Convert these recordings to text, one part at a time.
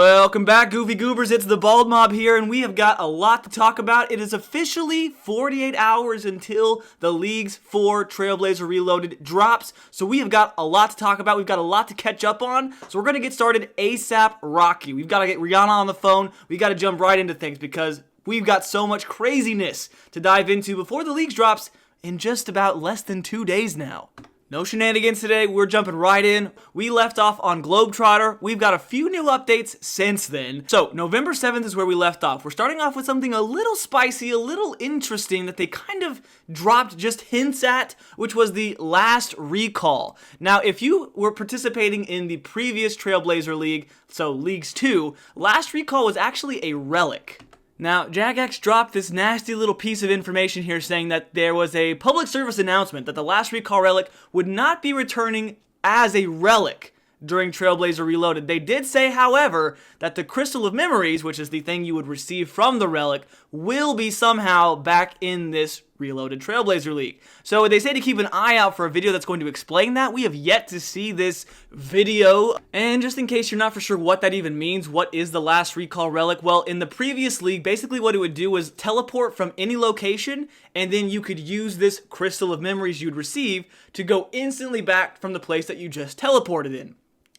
Welcome back, Goofy Goobers. It's TheBaldMob here, and we have got a lot to talk about. It is officially 48 hours until the Leagues 4 Trailblazer Reloaded drops, so we have got a lot to talk about. We've got a lot to catch up on, so we're going to get started ASAP Rocky. We've got to get Rihanna on the phone. We've got to jump right into things because we've got so much craziness to dive into before the Leagues drops in just about less than 2 days now. No shenanigans today, we're jumping right in. We left off on Globetrotter. We've got a few new updates since then. So, November 7th is where we left off. We're starting off with something a little spicy, a little interesting that they kind of dropped just hints at, which was the last recall. Now, if you were participating in the previous Trailblazer League, so Leagues 2, last recall was actually a relic. Now, Jagex dropped this nasty little piece of information here saying that there was a public service announcement that the last recall relic would not be returning as a relic during Trailblazer Reloaded. They did say, however, that the Crystal of Memories, which is the thing you would receive from the relic, will be somehow back in this Reloaded Trailblazer League. So they say to keep an eye out for a video that's going to explain that. We have yet to see this video. And just in case you're not for sure what that even means, what is the last recall relic? Well, in the previous league, basically what it would do was teleport from any location, and then you could use this Crystal of Memories you'd receive to go instantly back from the place that you just teleported in.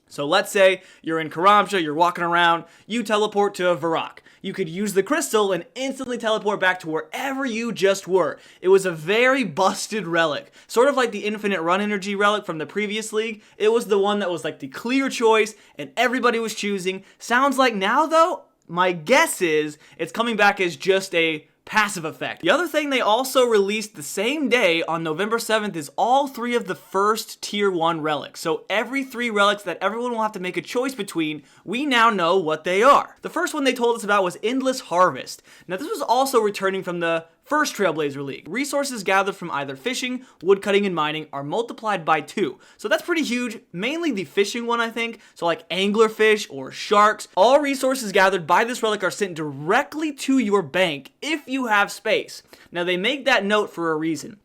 So let's say you're in Karamja, you're walking around, you teleport to Varrock. You could use the crystal and instantly teleport back to wherever you just were. It was a very busted relic. Sort of like the infinite run energy relic from the previous league. It was the one that was like the clear choice and everybody was choosing. Sounds like now though, my guess is it's coming back as just a passive effect. The other thing they also released the same day on November 7th is all 3 of the first tier 1 relics. So every 3 relics that everyone will have to make a choice between, we now know what they are. The first one they told us about was Endless Harvest. Now this was also returning from the first Trailblazer League. Resources gathered from either fishing, woodcutting, and mining are multiplied by 2. So that's pretty huge, mainly the fishing one I think. So like anglerfish or sharks. All resources gathered by this relic are sent directly to your bank if you have space. Now they make that note for a reason.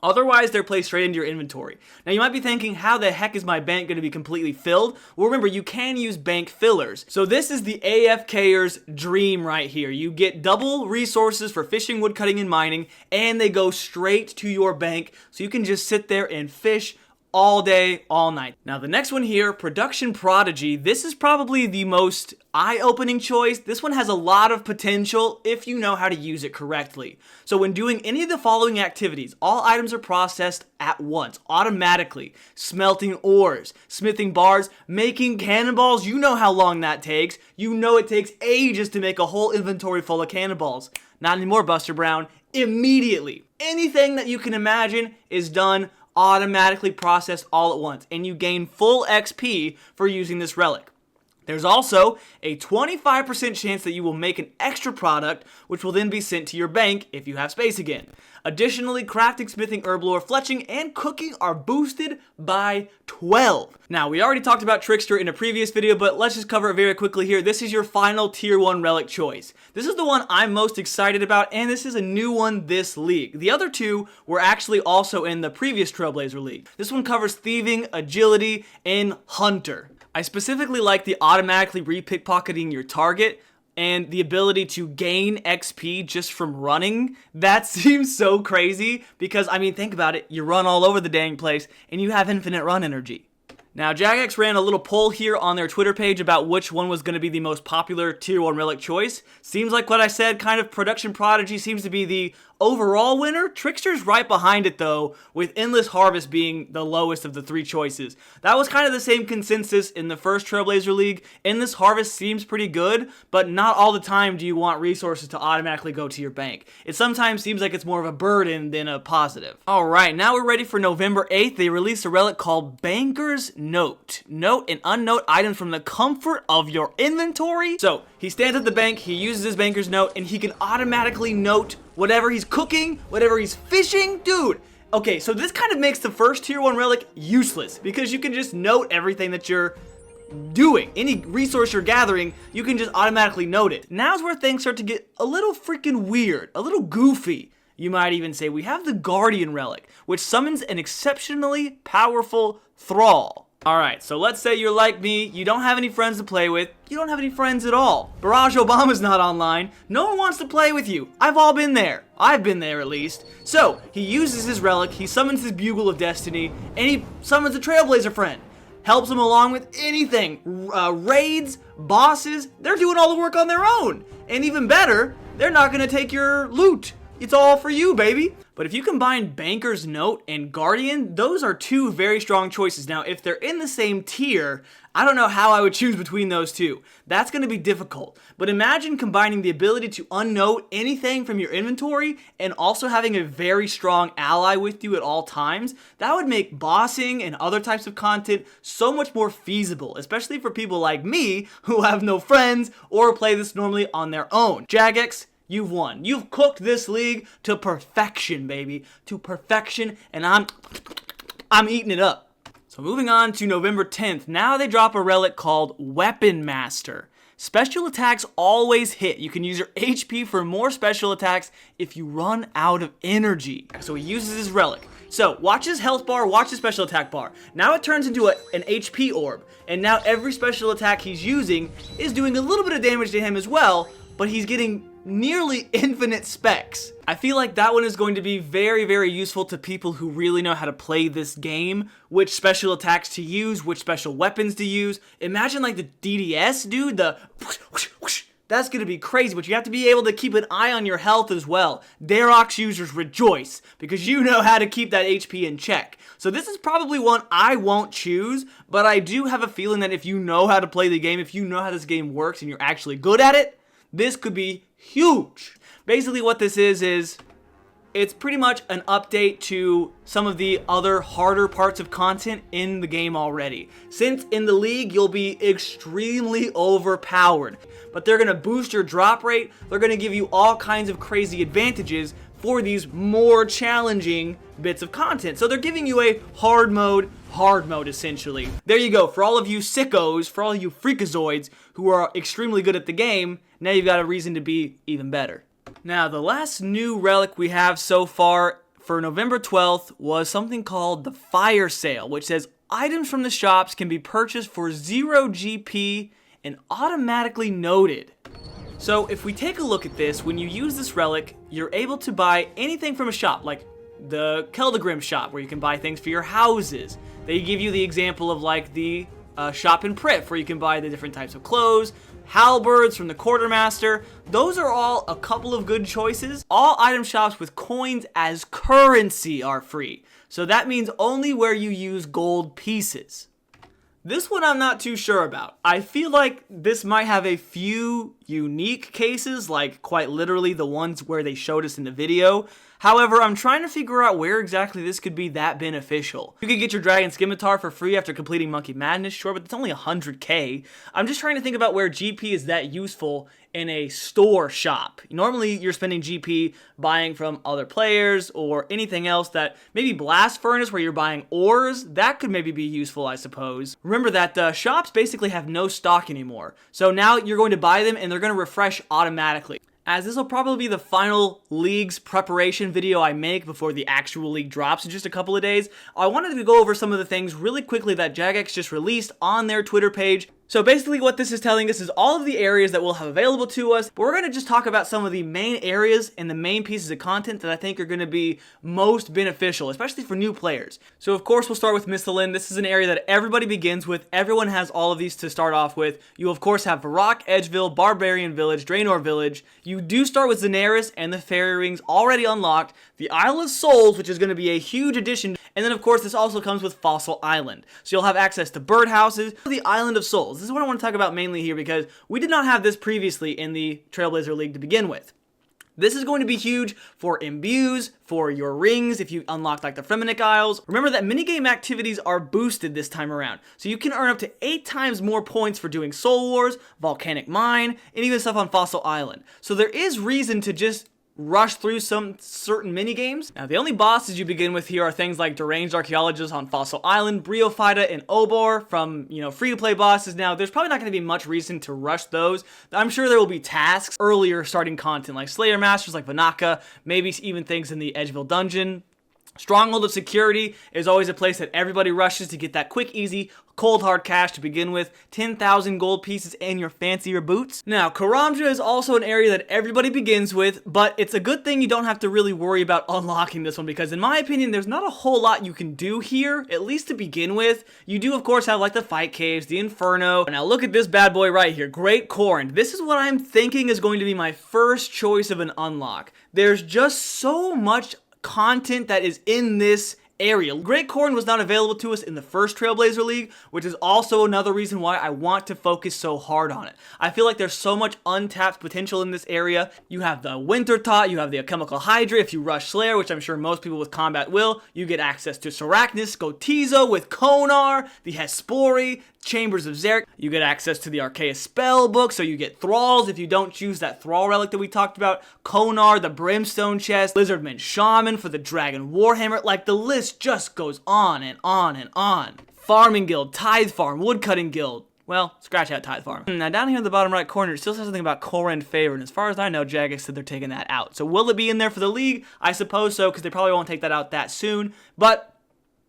Otherwise, they're placed straight into your inventory. Now, you might be thinking, how the heck is my bank going to be completely filled? Well, remember, you can use bank fillers. So this is the AFKer's dream right here. You get double resources for fishing, woodcutting, and mining, and they go straight to your bank, so you can just sit there and fish all day, all night. Now, the next one here, Production Prodigy. This is probably the most eye-opening choice. This one has a lot of potential if you know how to use it correctly. So when doing any of the following activities, all items are processed at once, automatically. Smelting ores, smithing bars, making cannonballs. You know how long that takes. You know it takes ages to make a whole inventory full of cannonballs. Not anymore, Buster Brown. Immediately. Anything that you can imagine is done automatically processed all at once, and you gain full XP for using this relic. There's also a 25% chance that you will make an extra product, which will then be sent to your bank if you have space again. Additionally, crafting, smithing, herb lore, fletching, and cooking are boosted by 12. Now, we already talked about Trickster in a previous video, but let's just cover it very quickly here. This is your final tier 1 relic choice. This is the one I'm most excited about, and this is a new one this league. The other 2 were actually also in the previous Trailblazer League. This one covers thieving, agility, and hunter. I specifically like the automatically re-pickpocketing your target and the ability to gain XP just from running. That seems so crazy because, I mean, think about it. You run all over the dang place and you have infinite run energy. Now, Jagex ran a little poll here on their Twitter page about which one was going to be the most popular tier 1 relic choice. Seems like what I said, kind of Production Prodigy seems to be the overall winner. Trickster's right behind it though, with Endless Harvest being the lowest of the 3 choices. That was kind of the same consensus in the first Trailblazer League. Endless Harvest seems pretty good, but not all the time do you want resources to automatically go to your bank. It sometimes seems like it's more of a burden than a positive. Alright, now we're ready for November 8th. They released a relic called Banker's Note. Note and unnote items from the comfort of your inventory. So, he stands at the bank, he uses his Banker's Note, and he can automatically note whatever he's cooking, whatever he's fishing. Dude, okay, so this kind of makes the first tier 1 relic useless because you can just note everything that you're doing. Any resource you're gathering, you can just automatically note it. Now's where things start to get a little freaking weird, a little goofy. You might even say we have the Guardian relic, which summons an exceptionally powerful thrall. Alright, so let's say you're like me, you don't have any friends to play with, you don't have any friends at all. Barack Obama's not online, no one wants to play with you. I've all been there. I've been there at least. So, he uses his relic, he summons his Bugle of Destiny, and he summons a Trailblazer friend. Helps him along with anything. Raids, bosses, they're doing all the work on their own. And even better, they're not gonna take your loot. It's all for you, baby. But if you combine Banker's Note and Guardian, those are two very strong choices. Now, if they're in the same tier, I don't know how I would choose between those two. That's going to be difficult. But imagine combining the ability to unnote anything from your inventory and also having a very strong ally with you at all times. That would make bossing and other types of content so much more feasible, especially for people like me who have no friends or play this normally on their own. Jagex, you've won. You've cooked this league to perfection, baby. To perfection, and I'm eating it up. So moving on to November 10th, now they drop a relic called Weapon Master. Special attacks always hit. You can use your HP for more special attacks if you run out of energy. So he uses his relic. So watch his health bar, watch his special attack bar. Now it turns into an HP orb. And now every special attack he's using is doing a little bit of damage to him as well, but he's getting nearly infinite specs. I feel like that one is going to be very, very useful to people who really know how to play this game, which special attacks to use, which special weapons to use. Imagine like the DDS, dude, the whoosh, whoosh, whoosh. That's going to be crazy, but you have to be able to keep an eye on your health as well. Darox users rejoice, because you know how to keep that HP in check. So this is probably one I won't choose, but I do have a feeling that if you know how to play the game, if you know how this game works and you're actually good at it, this could be huge. Basically what this is it's pretty much an update to some of the other harder parts of content in the game already. Since in the league you'll be extremely overpowered, but they're gonna boost your drop rate, they're gonna give you all kinds of crazy advantages for these more challenging bits of content. So they're giving you a hard mode essentially. There you go, for all of you sickos, for all you freakazoids who are extremely good at the game, now you've got a reason to be even better. Now, the last new relic we have so far for November 12th was something called the Fire Sale, which says items from the shops can be purchased for 0 GP and automatically noted. So if we take a look at this, when you use this relic, you're able to buy anything from a shop, like the Keldagrim shop, where you can buy things for your houses. They give you the example of like the shop in Prip, where you can buy the different types of clothes, halberds from the Quartermaster. Those are all a couple of good choices. All item shops with coins as currency are free. So that means only where you use gold pieces. This one I'm not too sure about. I feel like this might have a few unique cases, like quite literally the ones where they showed us in the video. However, I'm trying to figure out where exactly this could be that beneficial. You could get your Dragon Scimitar for free after completing Monkey Madness, sure, but it's only 100k. I'm just trying to think about where GP is that useful in a store shop. Normally, you're spending GP buying from other players or anything else that, maybe Blast Furnace where you're buying ores, that could maybe be useful, I suppose. Remember that shops basically have no stock anymore. So now you're going to buy them and they're going to refresh automatically. As this will probably be the final league's preparation video I make before the actual league drops in just a couple of days, I wanted to go over some of the things really quickly that Jagex just released on their Twitter page. So basically what this is telling us is all of the areas that we'll have available to us, but we're going to just talk about some of the main areas and the main pieces of content that I think are going to be most beneficial, especially for new players. So of course we'll start with Mistalin. This is an area that everybody begins with. Everyone has all of these to start off with. You of course have Varrock, Edgeville, Barbarian Village, Draenor Village. You do start with Daenerys and the Fairy Rings already unlocked, the Isle of Souls, which is going to be a huge addition, and then of course this also comes with Fossil Island. So you'll have access to birdhouses, the Island of Souls. This is what I want to talk about mainly here because we did not have this previously in the Trailblazer League to begin with. This is going to be huge for imbues, for your rings, if you unlock like the Fremenic Isles. Remember that minigame activities are boosted this time around, so you can earn up to 8 times more points for doing Soul Wars, Volcanic Mine, and even stuff on Fossil Island. So there is reason to just rush through some certain minigames. Now, the only bosses you begin with here are things like Deranged Archaeologist on Fossil Island, Briophyta, and Obor from, free-to-play bosses. Now, there's probably not going to be much reason to rush those. I'm sure there will be tasks earlier starting content, like Slayer Masters, like Vanaka, maybe even things in the Edgeville Dungeon. Stronghold of Security is always a place that everybody rushes to get that quick, easy, cold hard cash to begin with. 10,000 gold pieces and your fancier boots. Now, Karamja is also an area that everybody begins with, but it's a good thing you don't have to really worry about unlocking this one, because in my opinion, there's not a whole lot you can do here, at least to begin with. You do, of course, have like the fight caves, the Inferno. Now, look at this bad boy right here, Great Corrin. This is what I'm thinking is going to be my first choice of an unlock. There's just so much content that is in this area. Great Corrin was not available to us in the first Trailblazer League, which is also another reason why I want to focus so hard on it. I feel like there's so much untapped potential in this area. You have the Winter Tot, you have the Alchemical Hydra. If you rush Slayer, which I'm sure most people with combat will, you get access to Sarachnis, Gotizo with Konar, the Hespori, Chambers of Zarek. You get access to the Arceus spell book, so you get Thralls if you don't choose that Thrall relic that we talked about. Konar, the Brimstone chest, Lizardman Shaman for the Dragon Warhammer. Like, the list just goes on and on and on. Farming Guild, Tithe Farm, Woodcutting Guild. Well, scratch out Tithe Farm. Now, down here in the bottom right corner, it still says something about Corrin Favor, and as far as I know, Jagex said they're taking that out. So will it be in there for the league? I suppose so, because they probably won't take that out that soon, but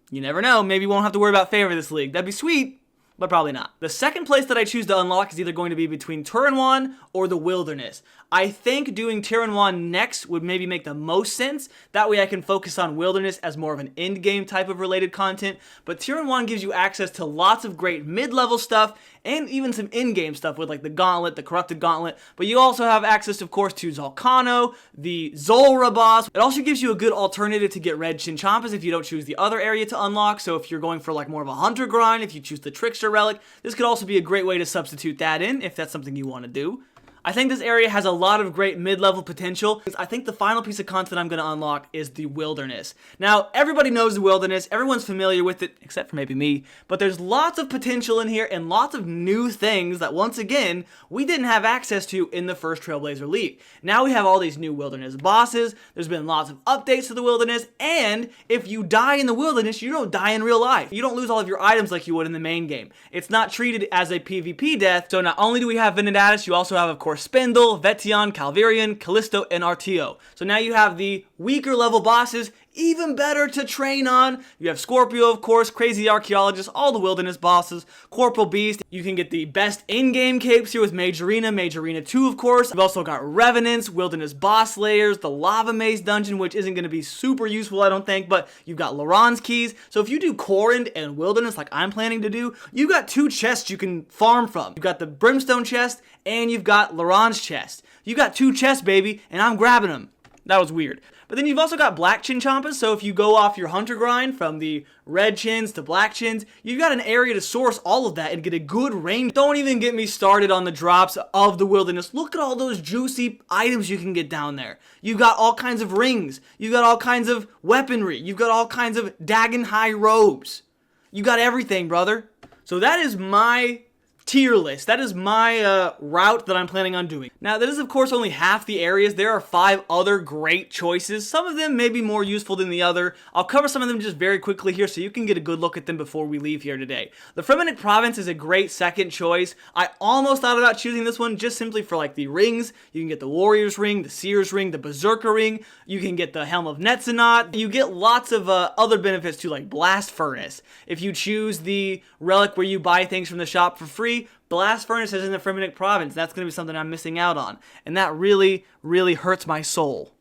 you never know. Maybe we won't have to worry about Favor this league. That'd be sweet, but probably not. The second place that I choose to unlock is either going to be between Turin or the Wilderness. I think doing Turin next would maybe make the most sense. That way I can focus on Wilderness as more of an end-game type of related content. But Turin gives you access to lots of great mid-level stuff and even some in-game stuff with like the Gauntlet, the Corrupted Gauntlet. But you also have access, of course, to Zolcano, the Zulra boss. It also gives you a good alternative to get red Chinchompas if you don't choose the other area to unlock. So if you're going for like more of a hunter grind, if you choose the Trickster relic, this could also be a great way to substitute that in if that's something you want to do. I think this area has a lot of great mid-level potential. I think the final piece of content I'm going to unlock is the Wilderness. Now, everybody knows the Wilderness. Everyone's familiar with it, except for maybe me. But there's lots of potential in here and lots of new things that, once again, we didn't have access to in the first Trailblazer League. Now we have all these new Wilderness bosses. There's been lots of updates to the Wilderness. And if you die in the Wilderness, you don't die in real life. You don't lose all of your items like you would in the main game. It's not treated as a PvP death. So not only do we have Venedatus, you also have, of course, Spindle, Vetion, Calvirian, Callisto, and Artio. So now you have the weaker level bosses, even better to train on. You have Scorpio, of course, Crazy Archaeologist, all the Wilderness bosses, Corporal Beast. You can get the best in-game capes here with Mage Arena 2, of course. We've also got Revenants, Wilderness Boss Layers, the Lava Maze Dungeon, which isn't going to be super useful, I don't think, but you've got Laron's Keys. So if you do Corrin and Wilderness like I'm planning to do, you've got two chests you can farm from. You've got the Brimstone chest, and you've got Laron's chest. You got two chests, baby, and I'm grabbing them. That was weird. But then you've also got black Chinchompas, so if you go off your hunter grind from the red chins to black chins, you've got an area to source all of that and get a good range. Don't even get me started on the drops of the Wilderness. Look at all those juicy items you can get down there. You've got all kinds of rings. You've got all kinds of weaponry. You've got all kinds of Dagon High robes. You got everything, brother. So that is my tier list. That is my route that I'm planning on doing. Now, that is, of course, only half the areas. There are 5 other great choices. Some of them may be more useful than the other. I'll cover some of them just very quickly here so you can get a good look at them before we leave here today. The Fremennik Province is a great second choice. I almost thought about choosing this one just simply for like the rings. You can get the Warrior's Ring, the Seer's Ring, the Berserker Ring. You can get the Helm of Netzenot. You get lots of other benefits too, like Blast Furnace. If you choose the relic where you buy things from the shop for free, Blast Furnace is in the Fremennik Province. That's going to be something I'm missing out on. And that really, really hurts my soul.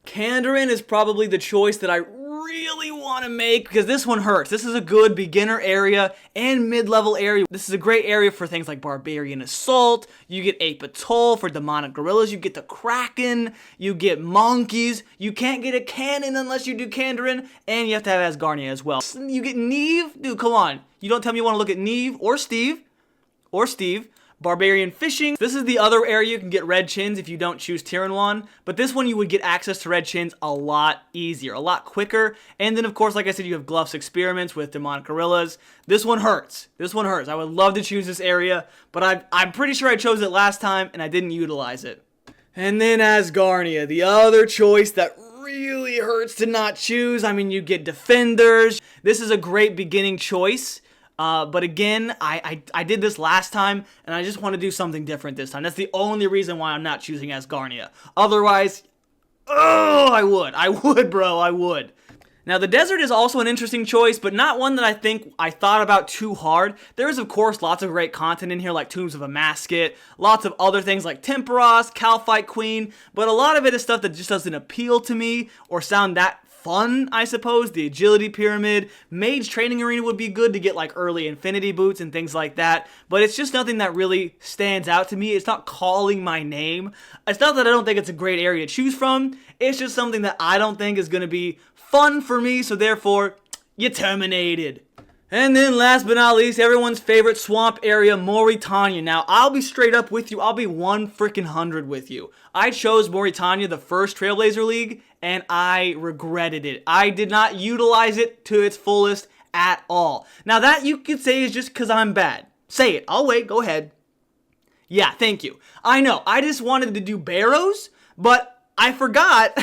Kandarin is probably the choice that I really want to make because this one hurts. This is a good beginner area and mid-level area. This is a great area for things like Barbarian Assault. You get Ape Atoll for Demonic Gorillas. You get the Kraken. You get Monkeys. You can't get a cannon unless you do Kandarin. And you have to have Asgarnia as well. You get Neve. Dude, come on. You don't tell me you want to look at Neve or Steve. Barbarian Fishing. This is the other area you can get red chins if you don't choose Tiranwan, but this one you would get access to red chins a lot easier, a lot quicker. And then, of course, like I said, you have Gluff's Experiments with Demonic Gorillas. This one hurts. This one hurts. I would love to choose this area, but I'm pretty sure I chose it last time and I didn't utilize it. And then Asgarnia, the other choice that really hurts to not choose. I mean, you get Defenders. This is a great beginning choice. But again, I did this last time, and I just want to do something different this time. That's the only reason why I'm not choosing Asgarnia. Otherwise, oh, I would, bro, I would. Now, the desert is also an interesting choice, but not one that I think I thought about too hard. There is, of course, lots of great content in here, like Tombs of a Masket, lots of other things like Temperos, Calphite Queen, but a lot of it is stuff that just doesn't appeal to me or sound that fun, I suppose. The Agility Pyramid, Mage Training Arena would be good to get like early Infinity Boots and things like that, but it's just nothing that really stands out to me. It's not calling my name. It's not that I don't think it's a great area to choose from. It's just something that I don't think is going to be fun for me, so therefore, you're terminated. And then last but not least, everyone's favorite swamp area, Mauritania. Now, I'll be straight up with you. I'll be 100 with you. I chose Mauritania the first Trailblazer League, and I regretted it. I did not utilize it to its fullest at all. Now, that you could say is just because I'm bad. Say it. I'll wait. Go ahead. Yeah, thank you. I know. I just wanted to do Barrows, but I forgot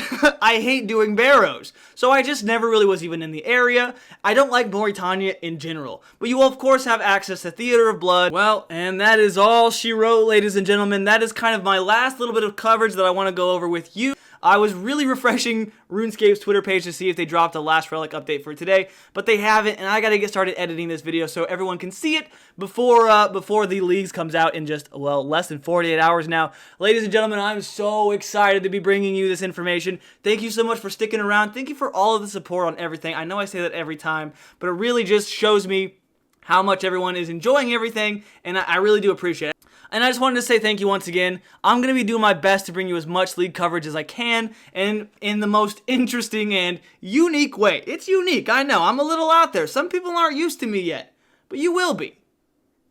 I hate doing Barrows, so I just never really was even in the area. I don't like Mauritania in general, but you will of course have access to Theater of Blood. Well, and that is all she wrote, ladies and gentlemen. That is kind of my last little bit of coverage that I want to go over with you. I was really refreshing RuneScape's Twitter page to see if they dropped the last Relic update for today, but they haven't, and I gotta get started editing this video so everyone can see it before the leagues comes out in just, well, less than 48 hours now. Ladies and gentlemen, I'm so excited to be bringing you this information. Thank you so much for sticking around. Thank you for all of the support on everything. I know I say that every time, but it really just shows me how much everyone is enjoying everything, and I really do appreciate it. And I just wanted to say thank you once again. I'm going to be doing my best to bring you as much league coverage as I can, and in the most interesting and unique way. It's unique, I know. I'm a little out there. Some people aren't used to me yet, but you will be.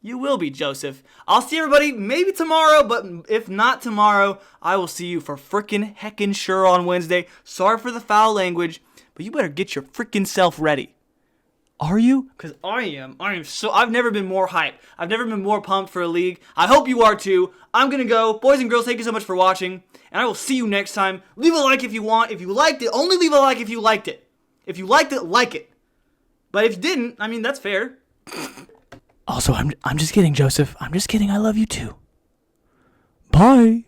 You will be, Joseph. I'll see everybody maybe tomorrow, but if not tomorrow, I will see you for frickin' heckin' sure on Wednesday. Sorry for the foul language, but you better get your frickin' self ready. Are you? Because I am so, I've never been more hyped. I've never been more pumped for a league. I hope you are too. I'm going to go. Boys and girls, thank you so much for watching, and I will see you next time. Leave a like if you want. If you liked it, only leave a like if you liked it. If you liked it, like it. But if you didn't, I mean, that's fair. Also, I'm just kidding, Joseph. I'm just kidding. I love you too. Bye.